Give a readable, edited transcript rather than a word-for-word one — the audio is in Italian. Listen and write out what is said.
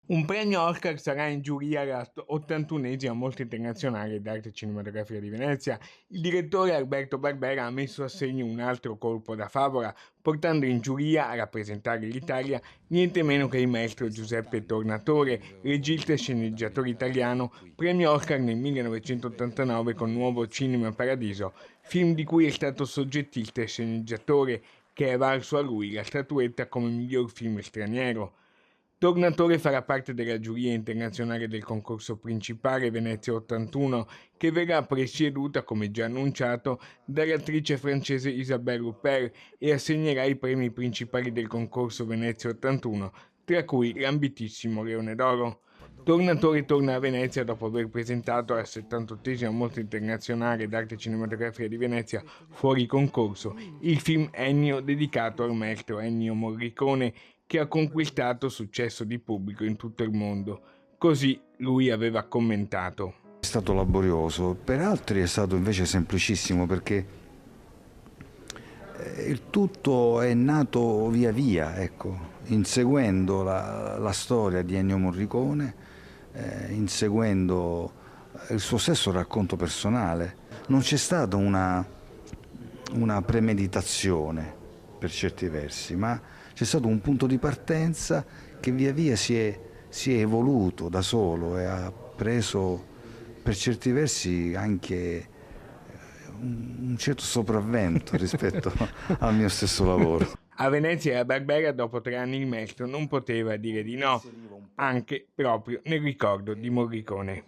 Un premio Oscar sarà in giuria alla 81ª Mostra Internazionale d'Arte Cinematografica di Venezia. Il direttore Alberto Barbera ha messo a segno un altro colpo da favola, portando in giuria a rappresentare l'Italia niente meno che il maestro Giuseppe Tornatore, regista e sceneggiatore italiano, premio Oscar nel 1989 con Nuovo Cinema Paradiso, film di cui è stato soggettista e sceneggiatore, che è valso a lui la statuetta come miglior film straniero. Tornatore farà parte della giuria internazionale del concorso principale Venezia 81, che verrà presieduta, come già annunciato, dall'attrice francese Isabelle Huppert e assegnerà i premi principali del concorso Venezia 81, tra cui l'ambitissimo Leone d'Oro. Tornatore torna a Venezia dopo aver presentato alla 78ª Mostra Internazionale d'Arte Cinematografica di Venezia fuori concorso il film Ennio dedicato al maestro Ennio Morricone, che ha conquistato successo di pubblico in tutto il mondo. Così lui aveva commentato. È stato laborioso, per altri è stato invece semplicissimo perché il tutto è nato via via, ecco, inseguendo la storia di Ennio Morricone, inseguendo il suo stesso racconto personale. Non c'è stata una premeditazione per certi versi, ma c'è stato un punto di partenza che via via si è evoluto da solo e ha preso per certi versi anche un certo sopravvento rispetto al mio stesso lavoro. A Venezia la Barbera, dopo 3 anni il maestro non poteva dire di no, anche proprio nel ricordo di Morricone.